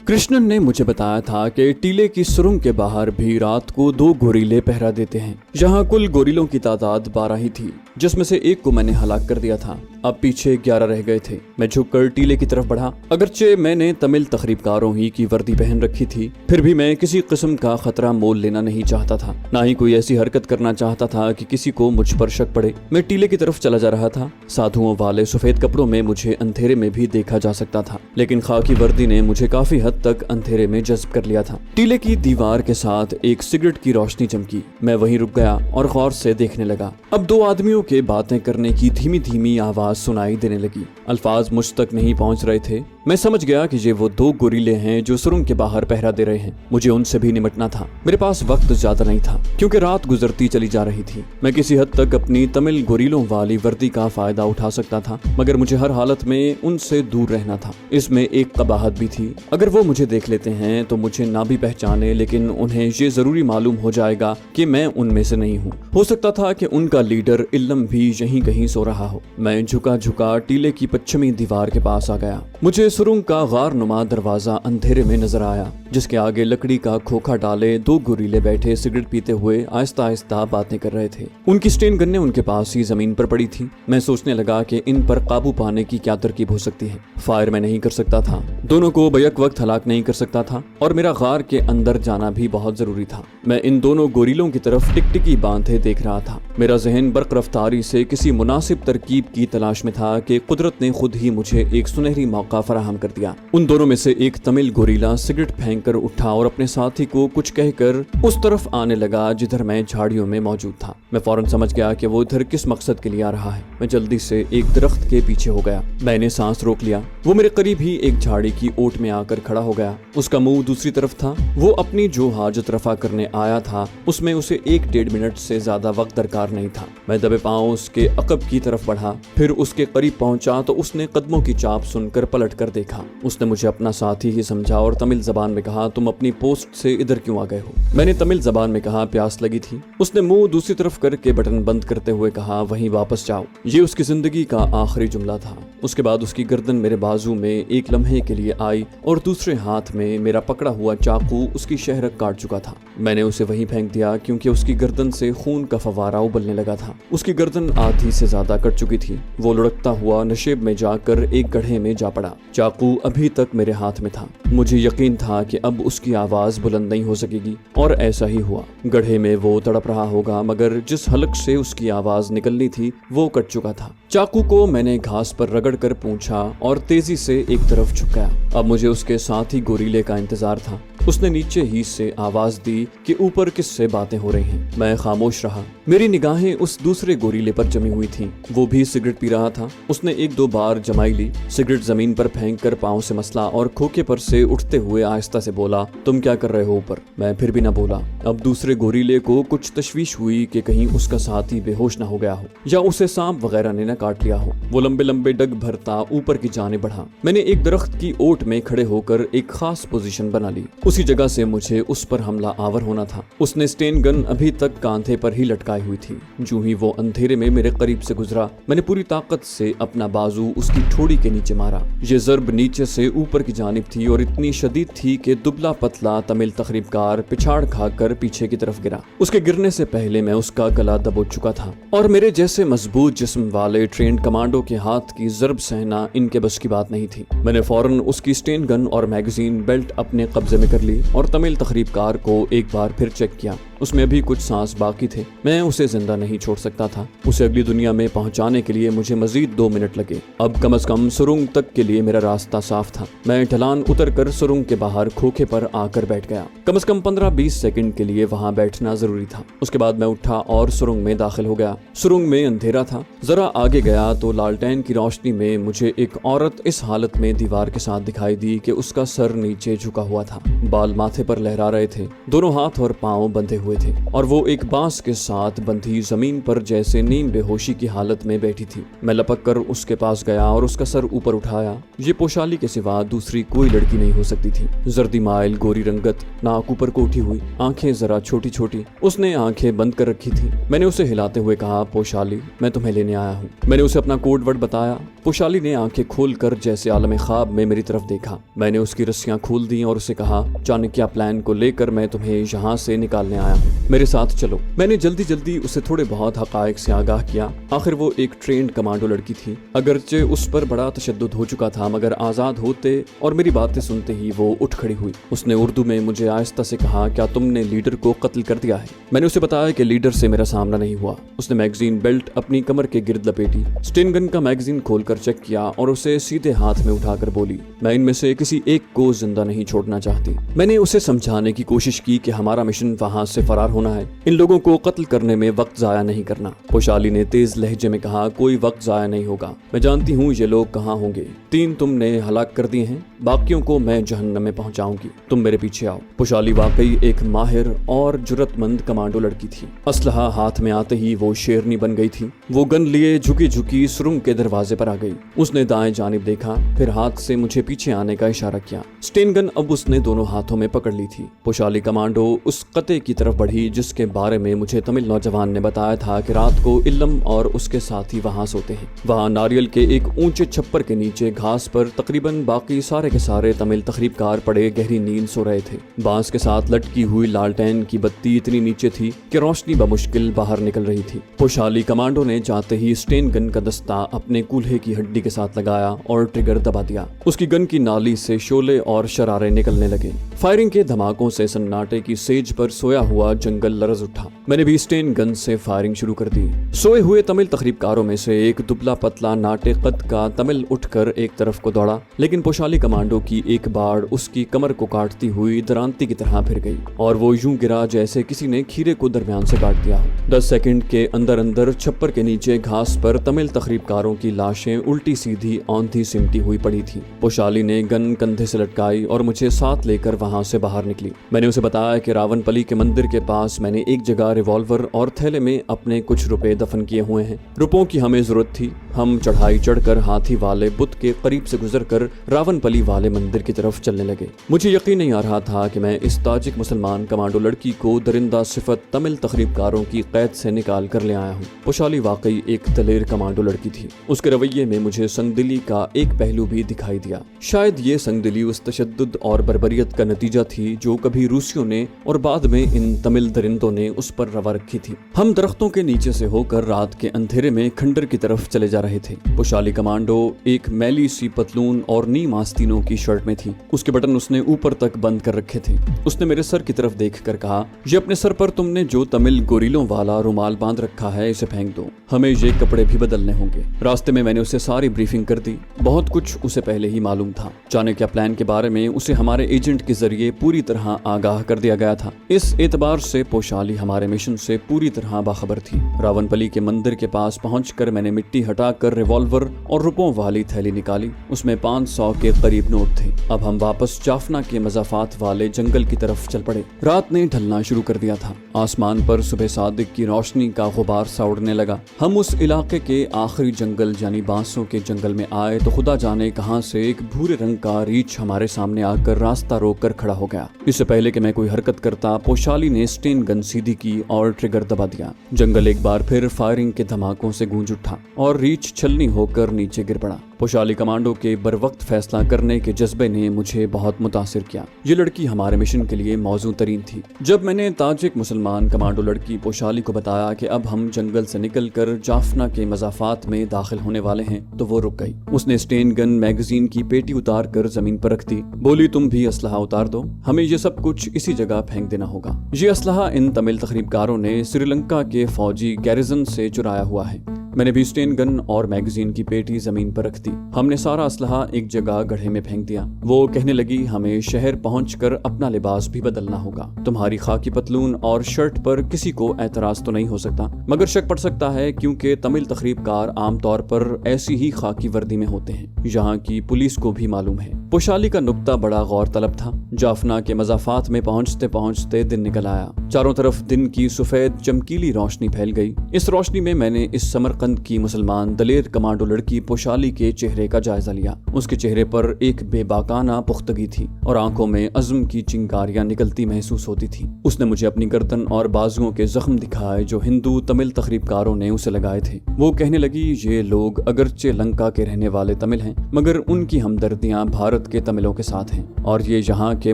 कृष्णन ने मुझे बताया था कि टीले की सुरंग के बाहर भी रात को 2 गोरीले पहरा देते हैं। यहाँ कुल गोरीलों की तादाद 12 ही थी, जिसमें से एक को मैंने हलाक कर दिया था। अब पीछे 11 रह गए थे। मैं झुककर टीले की तरफ बढ़ा। अगरचे मैंने तमिल तखरीबकारों ही की वर्दी पहन रखी थी, फिर भी मैं किसी किस्म का खतरा मोल लेना नहीं चाहता था, ना ही कोई ऐसी हरकत करना चाहता था कि किसी को मुझ पर शक पड़े। मैं टीले की तरफ चला जा रहा था। साधुओं वाले सफेद कपड़ों में मुझे अंधेरे में भी देखा जा सकता था, लेकिन खाकी वर्दी ने मुझे काफी हद तक अंधेरे में जज्ब कर लिया था। टीले की दीवार के साथ एक सिगरेट की रोशनी चमकी। मैं वहीं रुक गया और गौर से देखने लगा। अब 2 आदमियों के बातें करने की धीमी धीमी आवाज सुनाई देने लगी। अल्फाज मुझ तक नहीं पहुंच रहे थे। मैं समझ गया कि ये वो 2 गोरीले हैं जो सुरंग के बाहर पहरा दे रहे हैं। मुझे उनसे भी निपटना था। मेरे पास वक्त ज्यादा नहीं था, क्योंकि रात गुजरती चली जा रही थी। मैं किसी हद तक अपनी तमिल गोरीलों वाली वर्दी का फायदा उठा सकता था, मगर मुझे हर हालत में उनसे दूर रहना था। इसमें एक कबाहत भी थी। अगर वो मुझे देख लेते हैं तो मुझे ना भी पहचाने, लेकिन उन्हें ये जरूरी मालूम हो जाएगा कि मैं उनमें से नहीं हूँ। हो सकता था कि उनका लीडर इल्लम भी यहीं कहीं सो रहा हो। मैं झुका झुका टीले की पश्चिमी दीवार के पास आ गया। मुझे सुरंग का गार नुमा दरवाजा अंधेरे में नजर आया, जिसके आगे लकड़ी का खोखा डाले 2 गोरीले बैठे सिगरेट पीते हुए आहिस्ता आहिस्ता बातें कर रहे थे। उनकी स्टेन गन्ने उनके पास ही जमीन पर पड़ी थी। मैं सोचने लगा कि इन पर काबू पाने की क्या तरकीब हो सकती है। फायर मैं नहीं कर सकता था, दोनों को बैक वक्त हलाक नहीं कर सकता था, और मेरा गार के अंदर जाना भी बहुत जरूरी था। मैं इन दोनों गोरीलों की तरफ टिकटिकी बांधे देख रहा था। मेरा जहन बर्क रफ्तारी से किसी मुनासिब तरकीब की तलाश में था कि कुदरत ने खुद ही मुझे एक सुनहरी मौका फराहम कर दिया। उन दोनों में से एक तमिल गोरीला सिगरेट फेंक कर उठा और अपने साथी को कुछ कहकर उस तरफ आने लगा जिधर मैं झाड़ियों में मौजूद था। मैं फौरन समझ गया कि वो इधर किस मकसद के लिए आ रहा है। मैं जल्दी से एक दरख्त के पीछे हो गया। मैंने सांस रोक लिया। वो मेरे करीब ही एक झाड़ी की ओट में आकर खड़ा हो गया। उसका मुंह दूसरी तरफ था। वो अपनी जो हाजत रफा करने आया था उसमें उसे 1-1.5 मिनट से ज्यादा वक्त दरकार नहीं था। मैं दबे पांव उसके अकब की तरफ बढ़ा, फिर उसके करीब पहुंचा तो उसने कदमों की चाप सुनकर पलट कर देखा। उसने मुझे अपना साथी ही समझा और तमिल जबान में कहा, तुम अपनी पोस्ट से इधर क्यों आ गए हो? मैंने तमिल जबान में कहा, प्यास लगी थी। उसने मुंह दूसरी तरफ करके बटन बंद करते हुए कहा, वहीं वापस जाओ। ये उसकी जिंदगी का आखिरी जुमला था। उसके बाद उसकी गर्दन मेरे बाजू में एक लम्हे के लिए आई और दूसरे हाथ में मेरा पकड़ा हुआ चाकू उसकी शहरक काट चुका था। मैंने उसे वहीं फेंक दिया, क्योंकि उसकी गर्दन से खून का फवारा उबलने लगा था। उसकी गर्दन आधी से ज्यादा कट चुकी थी। वो लुढ़कता हुआ नशेब में जाकर एक गड्ढे में जा पड़ा। चाकू अभी तक मेरे हाथ में था। मुझे यकीन था कि अब उसकी आवाज बुलंद नहीं हो सकेगी, और ऐसा ही हुआ। गड्ढे में वो तड़प रहा होगा, मगर जिस हलक से उसकी आवाज निकलनी थी वो कट चुका था। चाकू को मैंने घास पर रगड़ कर पूंछा और तेजी से एक तरफ झुकाया। अब मुझे उसके साथी गोरीले का इंतजार था। उसने नीचे ही से आवाज दी कि ऊपर किससे बातें हो रही हैं। मैं खामोश रहा। मेरी निगाहें उस दूसरे गोरीले पर जमी हुई थीं। वो भी सिगरेट पी रहा था। उसने 1-2 बार जमाई ली, सिगरेट जमीन पर फेंक कर पांव से मसला और खोखे पर से उठते हुए आहिस्ता से बोला, तुम क्या कर रहे हो ऊपर? मैं फिर भी न बोला। अब दूसरे गोरीले को कुछ तशवीश हुई कि कहीं उसका साथी बेहोश न हो गया हो, या उसे सांप वगैरह ने न काट लिया हो। वो लंबे लंबे डग भरता ऊपर की जानिब बढ़ा। मैंने एक दरख्त की ओट में खड़े होकर एक खास पोजीशन बना ली। उसी जगह से मुझे उस पर हमला आवर होना था। उसने स्टेन गन अभी तक कांधे पर ही लटकाई हुई थी। जो ही वो अंधेरे में मेरे करीब से गुजरा, मैंने पूरी ताकत से अपना बाजू उसकी ठोड़ी के नीचे मारा। ये ज़र्ब नीचे से ऊपर की जानिब थी और इतनी शदीद थी कि दुबला पतला तमिल तकरीबकार पिछाड़ खाकर पीछे की तरफ गिरा। उसके गिरने से पहले मैं उसका गला दबोच चुका था, और मेरे जैसे मजबूत जिस्म वाले ट्रेंड कमांडो के हाथ की ज़र्ब सहना इनके बस की बात नहीं थी। मैंने फौरन उसकी स्टेन गन और मैगजीन बेल्ट अपने कब्जे में कर ली और तमिल तकरीबकार को एक बार फिर चेक किया। उसमें अभी कुछ सांस बाकी थे। मैं उसे जिंदा नहीं छोड़ सकता था। उसे अगली दुनिया में पहुंचाने के लिए मुझे मजीद 2 मिनट लगे। अब कम से कम सुरंग तक के लिए मेरा रास्ता साफ था। मैं ढलान उतर कर सुरंग के बाहर खोखे पर आकर बैठ गया। कम से कम 15-20 सेकंड के लिए वहां बैठना जरूरी था। उसके बाद मैं उठा और सुरंग में दाखिल हो गया। सुरंग में अंधेरा था। जरा आगे गया तो लालटेन की रोशनी में मुझे एक औरत इस हालत में दीवार के साथ दिखाई दी कि उसका सर नीचे झुका हुआ था, बाल माथे पर लहरा रहे थे, दोनों हाथ और पांव बंधे हुए थे, और वो एक बांस के साथ बंधी जमीन पर जैसे नीम बेहोशी की हालत में बैठी थी। मैं लपक कर उसके पास गया और उसका सर ऊपर उठाया। ये पोशाली के सिवा दूसरी कोई लड़की नहीं हो सकती थी। जर्दी माइल, गोरी रंगत, नाक ऊपर को उठी हुई, आंखें जरा छोटी छोटी। उसने आंखें बंद कर रखी थी। मैंने उसे हिलाते हुए कहा, पोशाली, मैं तुम्हें लेने आया हूँ। मैंने उसे अपना कोड वर्ड बताया। पोशाली ने आंखें खोलकर जैसे आलम ख्वाब में मेरी तरफ देखा। मैंने उसकी रस्सियां खोल दी और उसे कहा, जाने क्या प्लान को लेकर मैं तुम्हें यहाँ से निकालने आया हूँ, मेरे साथ चलो। मैंने जल्दी जल्दी उसे थोड़े बहुत हकायक से आगाह किया। आखिर वो एक ट्रेंड कमांडो लड़की थी, अगरचे उस पर बड़ा तशद्दुद हो चुका था, मगर आजाद होते और मेरी बातें सुनते ही वो उठ खड़ी हुई। उसने उर्दू में मुझे आहिस्ता से कहा, क्या तुमने लीडर को कत्ल कर दिया है? मैंने उसे बताया कि लीडर से मेरा सामना नहीं हुआ। उसने मैगजीन बेल्ट अपनी कमर के गिर्द लपेटी, स्टेन गन का मैगजीन खोलकर चेक किया और उसे सीधे हाथ में उठाकर बोली, मैं इनमें से किसी एक को जिंदा नहीं छोड़ना चाहती। मैंने उसे समझाने की कोशिश की कि हमारा मिशन वहां से फरार होना है, इन लोगों को कत्ल करने में वक्त जाया नहीं करना। पोशाली ने तेज लहजे में कहा, कोई वक्त जाया नहीं होगा, मैं जानती हूँ ये लोग कहाँ होंगे। 3 तुमने हलाक कर दिए हैं, बाकियों को मैं जहन्नम में पहुंचाऊंगी, तुम मेरे पीछे आओ। पोशाली वाकई एक माहिर और जुर्रतमंद कमांडो लड़की थी। असलहा हाथ में आते ही वो शेरनी बन गई थी। वो गन लिए झुकी झुकी सुरंग के दरवाजे पर आ गई। उसने दाएं जानिब देखा, फिर हाथ से मुझे पीछे आने का इशारा किया। स्टेन गन अब उसने दोनों हाथों में पकड़ ली थी। पोशाली कमांडो उस कते की तरफ बढ़ी जिसके बारे में मुझे तमिल नौजवान ने बताया था कि रात को इल्लम और उसके साथी वहां सोते हैं। वहां नारियल के एक ऊंचे छप्पर के नीचे घास पर तकरीबन बाकी सारे के सारे तमिल तकरीबकार पड़े गहरी नींद सो रहे थे। बांस के साथ लटकी हुई लालटेन की बत्ती इतनी नीचे थी कि रोशनी बमुश्किल बाहर निकल रही थी। पोशाली कमांडो ने जाते ही स्टेन गन का दस्ता अपने कूल्हे की हड्डी के साथ लगाया और ट्रिगर दबा दिया। उसकी गन की नाली से शोले और शरारे निकलने लगे। फायरिंग के धमाकों से सन्नाटे की सेज पर सोया हुआ जंगल लरज उठा। मैंने भी स्टेन गन से फायरिंग शुरू कर दी। सोए हुए तमिल तकरीबकारों में से एक दुबला पतला नाटे कद का तमिल उठकर एक तरफ को दौड़ा, लेकिन पोशाली कमांडो की एक बाड़ उसकी कमर को काटती हुई दरांती की तरह फिर गई और वो यूं गिरा जैसे किसी ने खीरे को दरमियान से काट दिया। 10 सेकंड के अंदर अंदर छप्पर के नीचे घास पर तमिल तकरीबकारों की लाशें उल्टी सीधी औंधी सिमटी हुई पड़ी थी। पोशाली ने गन कंधे से लटकाई और मुझे साथ लेकर वहां से बाहर निकली। मैंने उसे बताया कि रावनपली के मंदिर के पास मैंने एक जगह रिवॉल्वर और थैले में अपने कुछ रुपए दफन किए हुए हैं। रुपयों की हमें जरूरत थी। हम चढ़ाई चढ़कर हाथी वाले बुत के करीब से गुजरकर रावनपली वाले मंदिर की तरफ चलने लगे। मुझे यकीन नहीं आ रहा था कि मैं इस ताजिक मुसलमान कमांडो लड़की को दरिंदा सिफत तमिल तकरीबकारों की कैद से निकाल कर ले आया हूँ। पोशाली वाकई एक दलेर कमांडो लड़की थी। उसके रवैये में मुझे संगदिली का एक पहलू भी दिखाई दिया। शायद ये संगदिली उस तशद्दुद और बर्बरियत का नतीजा थी जो कभी रूसियों ने और बाद में इन तमिल दरिंदों ने उस पर रवा रखी थी। हम दरख्तों के नीचे से होकर रात के अंधेरे में खंडर की तरफ चले जा रहे थे। पोशाली कमांडो एक मैली सी पतलून और नीम आस्तीनों की शर्ट में थी। उसके बटन उसने ऊपर तक बंद कर रखे थे। उसने मेरे सर की तरफ देखकर कहा, ये अपने सर पर तुमने जो तमिल गोरिलों वाला रुमाल बांध रखा है इसे फेंक दो, हमें ये कपड़े भी बदलने होंगे। रास्ते में मैंने उसे सारी ब्रीफिंग कर दी। बहुत कुछ उसे पहले ही मालूम था। जाने क्या प्लान के बारे में उसे हमारे एजेंट के जरिए पूरी तरह आगाह कर दिया गया था। इस एतबार से पोशाली हमारे मिशन से पूरी तरह बाखबर थी। रावनपली के मंदिर के पास पहुंचकर मैंने मिट्टी हटाकर रिवॉल्वर और रुपयों वाली थैली निकाली। उसमें 500 के करीब नोट थे। अब हम वापस जाफना के मजाफात वाले जंगल की तरफ चल पड़े। रात ने ढलना शुरू कर दिया था। आसमान पर सुबह सादिक की रोशनी का गुबार सा उड़ने लगा। हम उस इलाके के आखिरी जंगल यानी बांसों के जंगल में आए तो खुदा जाने कहां से एक भूरे रंग का रीछ हमारे सामने आकर रास्ता रोककर खड़ा हो गया। इससे पहले कि मैं कोई हरकत करता, पोशाली ने स्टेन गन सीधी की और ट्रिगर दबा दिया। जंगल एक बार फिर फायरिंग के धमाकों से गूंज उठा और रीछ छलनी होकर नीचे गिर पड़ा। पोशाली कमांडो के बरवक्त फैसला करने के जज्बे ने मुझे बहुत मुतासिर किया। ये लड़की हमारे मिशन के लिए मौजू तरीन थी। जब मैंने ताजिक मुसलमान कमांडो लड़की पोशाली को बताया कि अब हम जंगल से निकलकर जाफना के मजाफात में दाखिल होने वाले हैं तो वो रुक गई। उसने स्टेन गन मैगजीन की पेटी उतार कर जमीन पर रख दी। बोली, तुम भी असलहा उतार दो, हमें ये सब कुछ इसी जगह फेंक देना होगा। ये असलहा इन तमिल तकरीबकारों ने श्रीलंका के फौजी गैरिजन से चुराया हुआ है। मैंने भी स्टेन गन और मैगजीन की पेटी जमीन पर रख दी। हमने सारा असलहा एक जगह गड्ढे में फेंक दिया। वो कहने लगी, हमें शहर पहुंचकर अपना लिबास भी बदलना होगा। तुम्हारी खाकी पतलून और शर्ट पर किसी को एतराज तो नहीं हो सकता, मगर शक पड़ सकता है क्योंकि तमिल तकरीबकार आमतौर पर ऐसी ही खाकी वर्दी में होते हैं। यहाँ की पुलिस को भी मालूम है। पोशाली का नुक्ता बड़ा गौर तलब था। जाफना के मज़ाफ़ात में पहुंचते पहुंचते दिन निकल आया। चारों तरफ दिन की सफ़ेद चमकीली रोशनी फैल गई। इस रोशनी में मैंने इस समरकंद की मुसलमान दलेर कमांडो लड़की पोशाली के चेहरे का जायजा लिया। उसके चेहरे पर एक बेबाकाना पुख्तगी थी और आंखों में अज़्म की चिंगारियां निकलती महसूस होती थी। उसने मुझे अपनी गर्दन और बाजुओं के जख्म दिखाए जो हिंदू तमिल तखरीबकारों ने उसे लगाए थे। वो कहने लगी, ये लोग अगरचे लंका के रहने वाले तमिल हैं, मगर उनकी हमदर्दियां भारत के तमिलों के साथ हैं और ये यहाँ के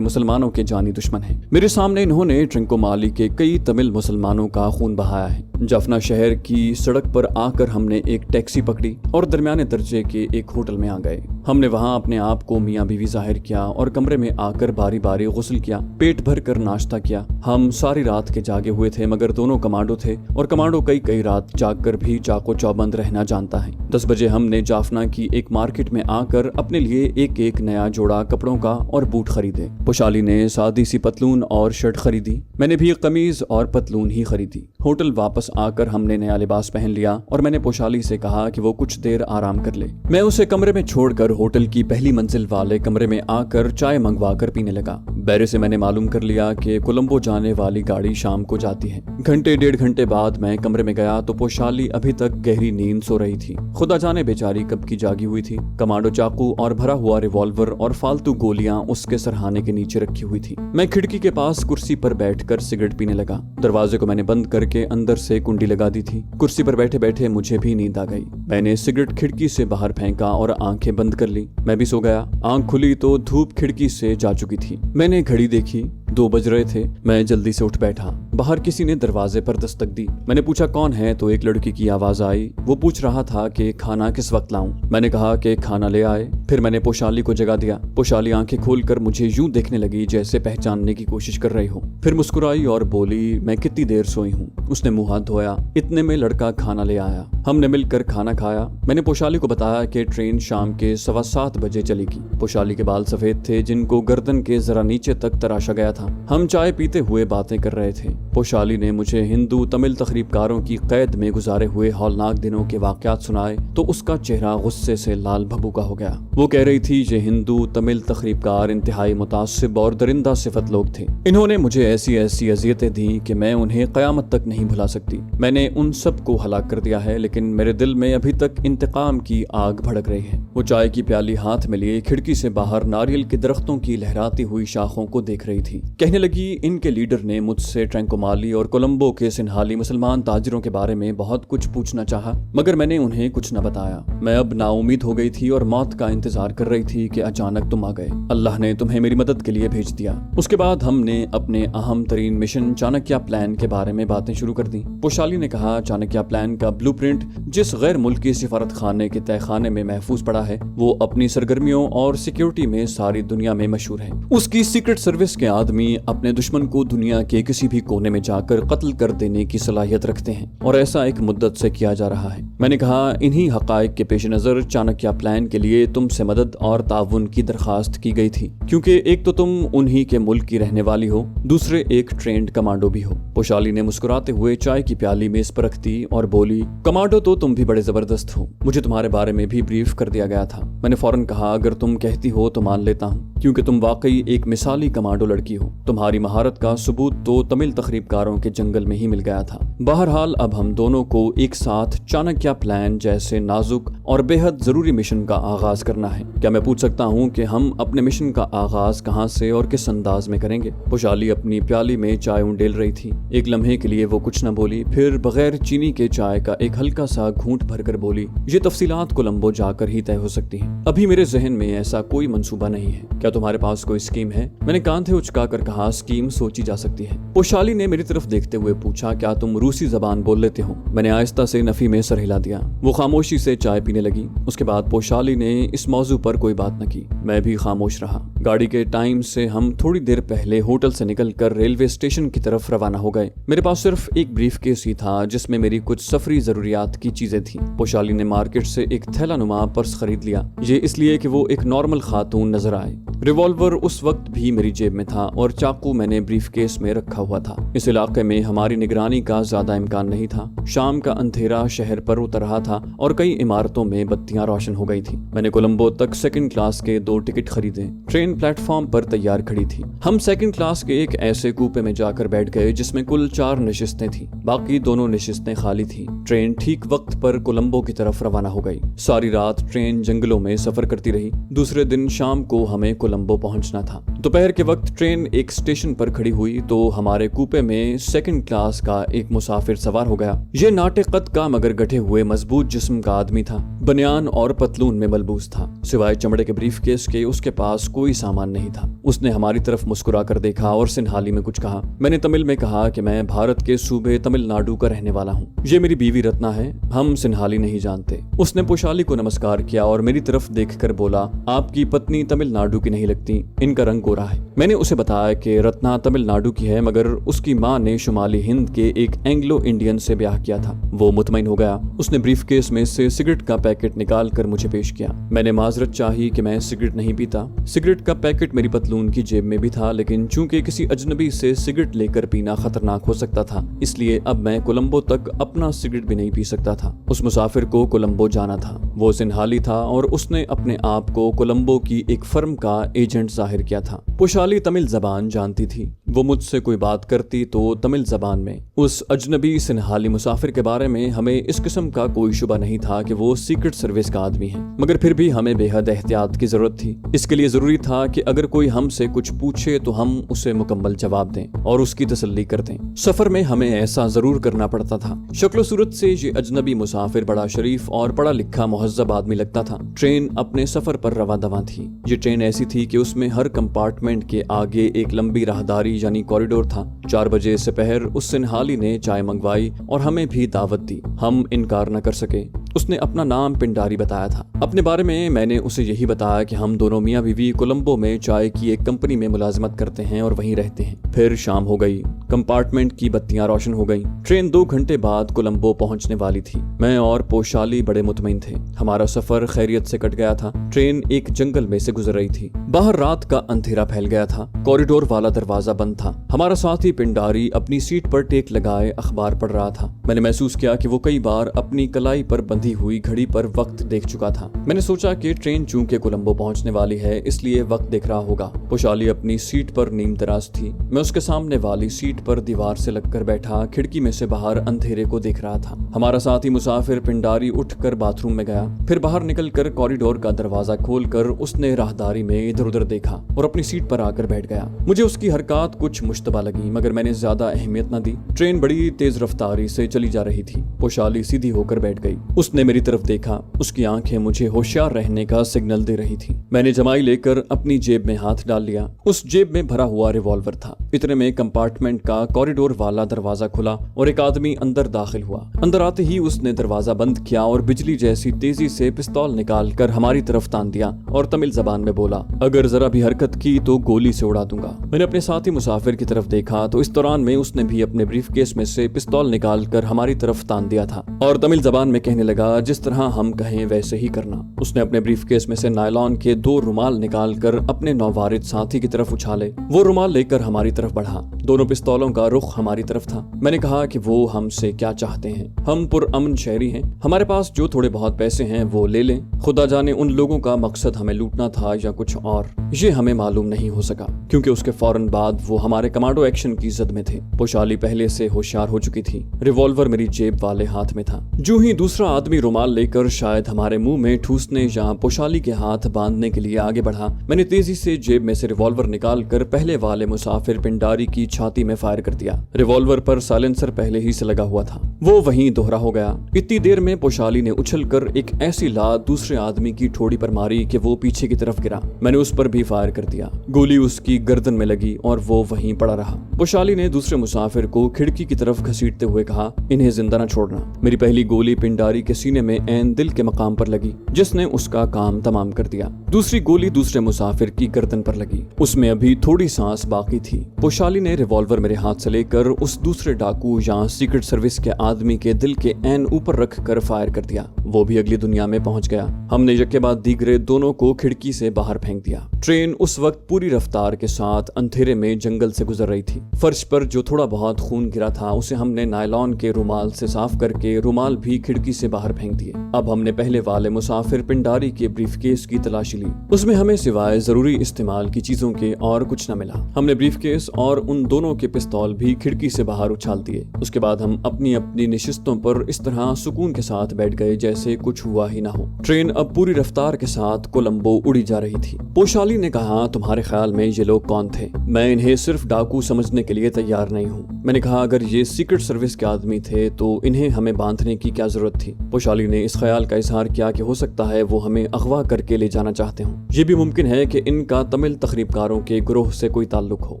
मुसलमानों के जानी दुश्मन हैं। मेरे सामने इन्होंने ट्रिंकोमाली के कई तमिल मुसलमानों का खून बहाया है। जाफना शहर की सड़क पर आकर हमने एक टैक्सी पकड़ी और दरमियाने दर्जे के एक होटल में आ गए। हमने वहाँ अपने आप को मियाँ बीवी जाहिर किया और कमरे में आकर बारी बारी गुस्ल किया, पेट भर कर नाश्ता किया। हम सारी रात के जागे हुए थे, मगर दोनों कमांडो थे और कमांडो कई रात जाग कर भी चाको चौबंद रहना जानता है। 10 बजे हमने जाफना की एक मार्केट में आकर अपने लिए एक नया जोड़ा कपड़ों का और बूट खरीदे। पोशाली ने सादी सी पतलून और शर्ट खरीदी। मैंने भी कमीज और पतलून ही खरीदी। होटल वापस आकर हमने नया लिबास पहन लिया और मैंने पोशाली से कहा कि वो कुछ देर आराम कर ले। मैं उसे कमरे में छोड़कर होटल की पहली मंजिल वाले कमरे में आकर चाय मंगवा कर पीने लगा। बैरे से मैंने मालूम कर लिया कि कोलंबो जाने वाली गाड़ी शाम को जाती है। घंटे 1.5 घंटे बाद मैं कमरे में गया तो पोशाली अभी तक गहरी नींद सो रही थी। खुदा जाने बेचारी कब की जागी हुई थी। कमांडो चाकू और भरा हुआ रिवॉल्वर और फालतू गोलियां उसके सरहाने के नीचे रखी हुई थी। मैं खिड़की के पास कुर्सी पर बैठकर सिगरेट पीने लगा। दरवाजे को मैंने बंद करके अंदर से कुंडी लगा दी थी। कुर्सी पर बैठे बैठे मुझे भी नींद आ गई। मैंने सिगरेट खिड़की से बाहर फेंका और आंखें बंद कर ली। मैं भी सो गया। आंख खुली तो धूप खिड़की से जा चुकी थी। मैंने घड़ी देखी, 2 बज रहे थे। मैं जल्दी से उठ बैठा। बाहर किसी ने दरवाजे पर दस्तक दी। मैंने पूछा कौन है, तो एक लड़की की आवाज आई। वो पूछ रहा था कि खाना किस वक्त लाऊं। मैंने कहा कि खाना ले आए। फिर मैंने पोशाली को जगा दिया। पोशाली आंखें खोलकर मुझे यूं देखने लगी जैसे पहचानने की कोशिश कर रही हो। फिर मुस्कुराई और बोली, मैं कितनी देर सोई हूँ। उसने मुंह हाथ धोया। इतने में लड़का खाना ले आया। हमने मिलकर खाना खाया। मैंने पोशाली को बताया कि ट्रेन शाम के 7:15 बजे चलेगी। पोशाली के बाल सफेद थे जिनको गर्दन के जरा नीचे तक तराशा गया था। हम चाय पीते हुए बातें कर रहे थे। पोशाली ने मुझे हिंदू तमिल तखरीबकारों की कैद में गुजारे हुए हौलनाक दिनों के वाकयात सुनाए तो उसका चेहरा गुस्से से लाल भभूका हो गया। वो कह रही थी ये हिंदू तमिल तखरीबकार इंतहाई मुतासिब और दरिंदा सिफत लोग थे। इन्होंने मुझे ऐसी अजियतें दी कि मैं उन्हें कयामत तक नहीं भुला सकती। मैंने उन सब को हलाक कर दिया है, लेकिन मेरे दिल में अभी तक इंतकाम की आग भड़क रही है। वो चाय की प्याली हाथ में लिए खिड़की से बाहर नारियल के दरख्तों की लहराती हुई शाखों को देख रही थी। कहने लगी, इनके लीडर ने मुझसे ट्रैंकोमाली और कोलंबो के सिन्हाली मुसलमान ताजिरों के बारे में बहुत कुछ पूछना चाहा, मगर मैंने उन्हें कुछ न बताया। मैं अब नाउमीद हो गई थी और मौत का इंतजार कर रही थी कि अचानक तुम आ गए। अल्लाह ने तुम्हें मेरी मदद के लिए भेज दिया। उसके बाद हमने अपने अहम तरीन मिशन चाणक्य प्लान के बारे में बातें शुरू कर दी। पोशाली ने कहा, चाणक्य प्लान का ब्लूप्रिंट जिस गैर मुल्की सिफारत खाने के तहखाने में महफूज पड़ा है, वो अपनी सरगर्मियों और सिक्योरिटी में सारी दुनिया में मशहूर है। उसकी सीक्रेट सर्विस के आदमी अपने दुश्मन को दुनिया के किसी भी कोने में जाकर कत्ल कर देने की सलाहियत रखते हैं और ऐसा एक मुद्दत से किया जा रहा है। मैंने कहा, इन्हीं हकायक के पेश नजर चाणक्य प्लान के लिए तुमसे मदद और ताउन की दरखास्त की गई थी, क्योंकि एक तो तुम उन्हीं के मुल्क की रहने वाली हो, दूसरे एक ट्रेंड कमांडो भी हो। पोशाली ने मुस्कुराते हुए चाय की प्याली मेज पर रख दी और बोली, कमांडो तो तुम भी बड़े जबरदस्त हो। मुझे तुम्हारे बारे में भी ब्रीफ कर दिया गया था। मैंने फौरन कहा, अगर तुम कहती हो तो मान लेता हूँ, क्योंकि तुम वाकई एक मिसाली कमांडो लड़की हो। तुम्हारी महारत का सबूत तो तमिल तखरीबकारों के जंगल में ही मिल गया था। बहरहाल अब हम दोनों को एक साथ चाणक्य प्लान जैसे नाजुक और बेहद जरूरी मिशन का आगाज करना है। क्या मैं पूछ सकता हूँ कि हम अपने मिशन का आगाज कहाँ से और किस अंदाज में करेंगे? पोशाली अपनी प्याली में चाय उंडेल रही थी। एक लम्हे के लिए वो कुछ न बोली, फिर बगैर चीनी के चाय का एक हल्का सा घूंट भरकर बोली, ये तफसीलात कोलंबो जाकर ही तय हो सकती हैं। अभी मेरे जहन में ऐसा कोई मंसूबा नहीं है। क्या तुम्हारे पास कोई स्कीम है? मैंने कांधे उचकाकर कहा, स्कीम सोची जा सकती है। पोशाली ने मेरी तरफ देखते हुए पूछा, क्या तुम रूसी जबान बोल लेते हो? मैंने आहिस्ता से नफी में सर हिला दिया। वो खामोशी से चाय पीने लगी। उसके बाद पोशाली ने इस मौजू पर कोई बात न की। मैं भी खामोश रहा। गाड़ी के टाइम से हम थोड़ी देर पहले होटल से निकलकर रेलवे स्टेशन की तरफ रवाना हो गए। मेरे पास सिर्फ एक ब्रीफ केस ही था जिसमें मेरी कुछ सफरी जरूरियात की चीजें थी। पोशाली ने मार्केट से एक थैला नुमा पर्स खरीद लिया, ये इसलिए कि वो एक नॉर्मल खातून नजर आए। रिवॉल्वर उस वक्त भी मेरी जेब में था और चाकू मैंने ब्रीफ केस में रखा हुआ था। इस इलाके में हमारी निगरानी का ज्यादा इम्कान नहीं था। शाम का अंधेरा शहर पर उतर रहा था और कई इमारतों में बत्तियां रोशन हो गई थी। मैंने कोलंबो तक सेकंड क्लास के 2 टिकट खरीदे। ट्रेन प्लेटफॉर्म पर तैयार खड़ी थी। हम सेकंड क्लास के एक ऐसे कूपे में जाकर बैठ गए जिसमें कुल 4 नशिस्तें थी। बाकी दोनों नशिस्तें खाली थी। ट्रेन ठीक वक्त पर कोलंबो की तरफ रवाना हो गई। सारी रात ट्रेन जंगलों में सफर करती रही। दूसरे दिन शाम को हमें कोलंबो पहुंचना था। दोपहर के वक्त ट्रेन एक स्टेशन पर खड़ी हुई तो हमारे कूपे में सेकंड क्लास का एक मुसाफिर सवार हो गया। ये नाटे कद का मगर गठे हुए मजबूत जिस्म का आदमी था। बनियान और पतलून में मलबूस था। सिवाय चमड़े के ब्रीफकेस के उसके पास कोई सामान नहीं था। उसने हमारी तरफ मुस्कुरा कर देखा और सिन्हाली में कुछ कहा। मैंने तमिल में कहा कि मैं भारत के सूबे तमिलनाडु का रहने वाला हूँ। ये मेरी बीवी रत्ना है। हम सिन्हाली नहीं जानते। उसने पोशाली को नमस्कार किया और मेरी तरफ देखकर बोला, आपकी पत्नी तमिलनाडु की नहीं लगती, इनका रंग गोरा है। मैंने उसे बताया कि रत्ना तमिलनाडु की है मगर उसकी माँ ने शुमाली हिंद के एक एंग्लो इंडियन से ब्याह किया था। वो मुतमईन हो गया। उसने ब्रीफकेस में से सिगरेट का पैकेट निकाल कर मुझे पेश किया। मैंने माजरत चाही कि मैं सिगरेट नहीं पीता। सिगरेट का पैकेट मेरी पतलून की जेब में भी था, लेकिन चूंकि किसी अजनबी से सिगरेट लेकर पीना खतरनाक हो सकता था, इसलिए अब मैं कोलंबो तक अपना सिगरेट भी नहीं पी सकता था। उस मुसाफिर को कोलंबो जाना था। वो सिन्हाली था और उसने अपने आप को कोलंबो की एक फर्म का एजेंट जाहिर किया था। पोशाली तमिल जबान जानती थी। वो मुझसे कोई बात करती तो तमिल जबान में। उस अजनबी सिन्हाली मुसाफिर के बारे में हमें इस किस्म का कोई शुबा नहीं था कि वो सीक्रेट सर्विस का आदमी है, मगर फिर भी हमें बेहद एहतियात की जरूरत थी। इसके लिए जरूरी था कि अगर कोई हमसे कुछ पूछे तो हम उसे मुकम्मल जवाब दें और उसकी तसल्ली कर दें। सफर में हमें ऐसा जरूर करना पड़ता था। शक्ल सूरत से ये अजनबी मुसाफिर बड़ा शरीफ और पढ़ा लिखा मुहज्जब आदमी लगता था। ट्रेन अपने सफर पर रवा दवा थी। ये ट्रेन ऐसी थी कि उसमें हर कंपार्टमेंट के आगे एक लंबी राहदारी यानी कॉरिडोर था। 4 बजे से पहर उस सिन्हाली ने चाय मंगवाई और हमें भी दावत दी। हम इनकार न कर सके। उसने अपना नाम पिंडारी बताया था। अपने बारे में मैंने उसे यही बताया कि हम दोनों मियाँ बीवी कोलंबो में चाय की एक कंपनी में मुलाजिमत करते हैं और वहीं रहते हैं। फिर शाम हो गई। कंपार्टमेंट की बत्तियां रोशन हो गईं। ट्रेन 2 घंटे बाद कोलंबो पहुंचने वाली थी। मैं और पोशाली बड़े मुतमईन थे। हमारा सफर खैरियत से कट गया था। ट्रेन एक जंगल में से गुजर रही थी। बाहर रात का अंधेरा फैल गया था। कॉरिडोर वाला दरवाजा बंद था। हमारा साथी पिंडारी अपनी सीट पर टेक लगाए अखबार पढ़ रहा था। मैंने महसूस किया कि वो कई बार अपनी कलाई पर बंधी हुई घड़ी पर वक्त देख चुका था। मैंने सोचा कि ट्रेन चूंकि कोलंबो पहुंचने वाली है इसलिए वक्त देख रहा होगा। पोशाली अपनी सीट पर नीम दराज थी। मैं उसके सामने वाली सीट पर दीवार से लगकर बैठा खिड़की में से बाहर अंधेरे को देख रहा था। हमारा साथी मुसाफिर पिंडारी उठकर बाथरूम में गया। फिर बाहर निकलकर कॉरिडोर का दरवाजा खोलकर उसने राहदारी में इधर उधर देखा और अपनी सीट पर आकर बैठ गया। मुझे उसकी हरकत कुछ मुश्तबा लगी मगर मैंने ज्यादा अहमियत न दी। ट्रेन बड़ी तेज रफ्तारी से चली जा रही थी। पोशाली सीधी होकर बैठ गई। उसने मेरी तरफ देखा। उसकी आंखें मुझे होशियार रहने का सिग्नल दे रही थी। मैंने जमाई लेकर अपनी जेब में हाथ डाल लिया। उस जेब में भरा हुआ रिवॉल्वर था। इतने में कंपार्टमेंट का कॉरिडोर वाला दरवाजा खुला और एक आदमी अंदर दाखिल हुआ। अंदर आते ही उसने दरवाजा बंद किया और बिजली जैसी तेजी से पिस्तौल निकालकर हमारी तरफ तान दिया और तमिल जबान में बोला, अगर जरा भी हरकत की तो गोली से उड़ा दूंगा। मैंने अपने साथी मुसाफिर की तरफ देखा तो इस दौरान में उसने भी अपने ब्रीफकेस में से पिस्तौल निकालकर हमारी तरफ तान दिया था और तमिल जबान में कहने लगा, जिस तरह हम कहें वैसे ही करना। उसने अपने ब्रीफकेस में से नायलॉन के 2 रुमाल निकालकर अपने नौवारिद साथी की तरफ उछाले। वो रुमाल लेकर हमारी तरफ बढ़ा। दोनों पिस्तौलों का रुख हमारी तरफ था। मैंने कहा कि वो हमसे क्या चाहते हैं। हम पुरअमन शहरी हैं। हमारे पास जो थोड़े बहुत पैसे हैं वो ले लें। खुदा जाने उन लोगों का मकसद हमें लूटना था या कुछ और। ये हमें मालूम नहीं हो सका क्योंकि उसके फौरन बाद वो हमारे कमांडो एक्शन की जद में थे। पोशाली पहले से होशियार हो चुकी थी। रिवॉल्वर मेरी जेब वाले हाथ में था। जो ही दूसरा आदमी रुमाल लेकर शायद हमारे मुंह में ठूसने या पोशाली के हाथ बांधने के लिए आगे बढ़ा, मैंने तेजी से जेब में से रिवॉल्वर निकालकर पहले वाले मुसाफिर पिंडारी की छाती में फायर कर दिया। रिवॉल्वर पर साइलेंसर पहले ही से लगा हुआ था। वो वहीं दोहरा हो गया। इतनी देर में पोशाली ने उछलकर एक ऐसी लात दूसरे आदमी की ठोड़ी पर मारी कि वो पीछे की तरफ गिरा। मैंने उस पर भी फायर कर दिया। गोली उसकी गर्दन में लगी और वो वहीं पड़ा रहा। पोशाली ने दूसरे मुसाफिर को खिड़की की तरफ घसीटते हुए कहा, इन्हें जिंदा न छोड़ना। मेरी पहली गोली पिंडारी के सीने में ऐन दिल के मकाम पर लगी जिसने उसका काम तमाम कर दिया। दूसरी गोली दूसरे मुसाफिर की गर्दन पर लगी। उसमें अभी थोड़ी सांस बाकी थी। पोशाली ने रिवॉल्वर मेरे हाथ से लेकर उस दूसरे डाकू या सीक्रेट सर्विस के आदमी के दिल के ऐन ऊपर रख कर फायर कर दिया। वो भी अगली दुनिया में पहुंच गया। हमने यके बाद दीगरे दोनों को खिड़की से बाहर फेंक दिया। ट्रेन उस वक्त पूरी रफ्तार के साथ अंधेरे में जंगल से गुजर रही थी। फर्श पर जो थोड़ा बहुत खून गिरा था उसे हमने नायलॉन के रुमाल से साफ करके रुमाल भी खिड़की से बाहर फेंक दिए। अब हमने पहले वाले मुसाफिर पिंडारी के ब्रीफकेस की तलाशी ली। उसमें हमें सिवाय जरूरी इस्तेमाल की चीजों के और कुछ न मिला। हमने ब्रीफकेस और उन दोनों के पिस्तौल भी खिड़की से बाहर उछाल दिए। उसके बाद हम अपनी अपनी निशिस्तों पर इस तरह सुकून के साथ बैठ गए जैसे कुछ हुआ ही ना हो। ट्रेन अब पूरी रफ्तार के साथ कोलंबो उड़ी जा रही थी। पोशाली ने कहा, तुम्हारे ख्याल में ये लोग कौन थे? मैं इन्हें सिर्फ डाकू समझने के लिए तैयार नहीं हूँ। मैंने कहा, अगर ये सीक्रेट सर्विस के आदमी थे तो इन्हें हमें बांधने की क्या जरूरत थी? पोशाली ने इस ख्याल का इजहार किया कि हो सकता है वो हमें अगवा करके ले जाना चाहते हों। ये भी मुमकिन है कि इनका तमिल तखरीबकारों के ग्रोह से कोई ताल्लुक हो।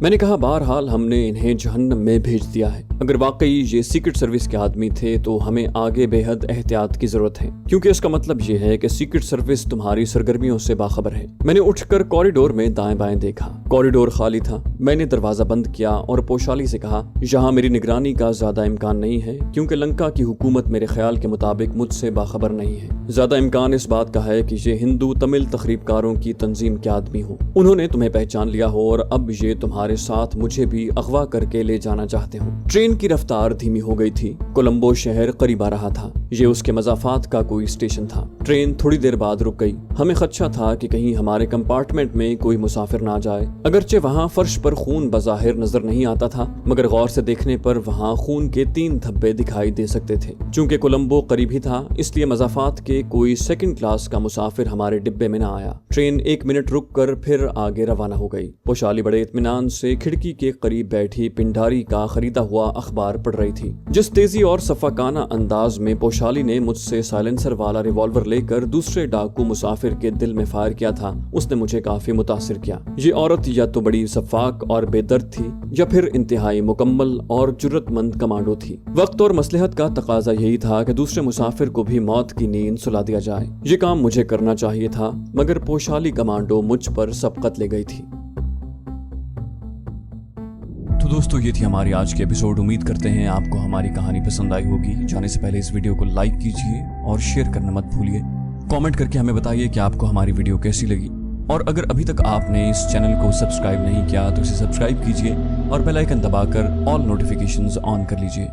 मैंने कहा, बहरहाल हमने इन्हें जहन्नम में भेज दिया है। अगर वाकई ये सीक्रेट सर्विस के आदमी थे तो हमें आगे बेहद एहतियात की जरूरत है, क्योंकि इसका मतलब ये है कि सीक्रेट सर्विस तुम्हारी सरगर्मियों से बाखबर है। मैंने उठकर कॉरिडोर में दाएं बाएं देखा। कॉरिडोर खाली था। मैंने दरवाजा बंद किया और पोशाली से कहा, यहाँ मेरी निगरानी का ज्यादा इम्कान नहीं है, क्योंकि लंका की हुकूमत मेरे ख्याल के मुताबिक मुझसे बाखबर नहीं है। ज्यादा इम्कान इस बात का है कि ये हिंदू तमिल तखरीबकारों की तंजीम के आदमी हो। उन्होंने तुम्हें पहचान लिया हो और अब ये तुम्हारे साथ मुझे भी अगवा करके ले जाना चाहते हो। ट्रेन की रफ्तार धीमी हो गई थी। कोलंबो शहर करीब आ रहा था। ये उसके मज़ाफात का कोई स्टेशन था। ट्रेन थोड़ी देर बाद रुक गई। हमें खदशा था कि कहीं हमारे कंपार्टमेंट में कोई मुसाफिर ना जाए। अगरचे वहाँ फर्श पर खून बज़ाहिर नजर नहीं आता था, मगर गौर से देखने पर वहाँ खून के 3 धब्बे दिखाई दे सकते थे। चूंकि कोलंबो करीब ही था, इसलिए मज़ाफात के कोई सेकंड क्लास का मुसाफिर हमारे डिब्बे में ना आया। ट्रेन 1 मिनट रुक कर फिर आगे रवाना हो गई। पोशाली बड़े इत्मीनान से खिड़की के करीब बैठी पिंडारी का खरीदा हुआ अखबार पढ़ रही थी। जिस तेजी और सफाकाना अंदाज में पोशाली ने मुझसे साइलेंसर वाला रिवॉल्वर लेकर दूसरे डाकू मुसाफिर के दिल में फायर किया था, उसने मुझे काफी मुतासिर किया। ये औरत या तो बड़ी सफाक और बेदर्द थी या फिर इंतहाई मुकम्मल और जुर्रतमंद कमांडो थी। वक्त और मसलहत का तकाजा यही था कि दूसरे मुसाफिर को भी मौत की नींद सुला दिया जाए। ये काम मुझे करना चाहिए था, मगर पोशाली कमांडो मुझ पर सबकत ले गई थी। तो दोस्तों, ये थी हमारी आज की एपिसोड। उम्मीद करते हैं आपको हमारी कहानी पसंद आई होगी। जाने से पहले इस वीडियो को लाइक कीजिए और शेयर करना मत भूलिए। कमेंट करके हमें बताइए कि आपको हमारी वीडियो कैसी लगी, और अगर अभी तक आपने इस चैनल को सब्सक्राइब नहीं किया तो इसे सब्सक्राइब कीजिए और बेल आइकन दबाकर ऑल नोटिफिकेशंस ऑन कर लीजिए।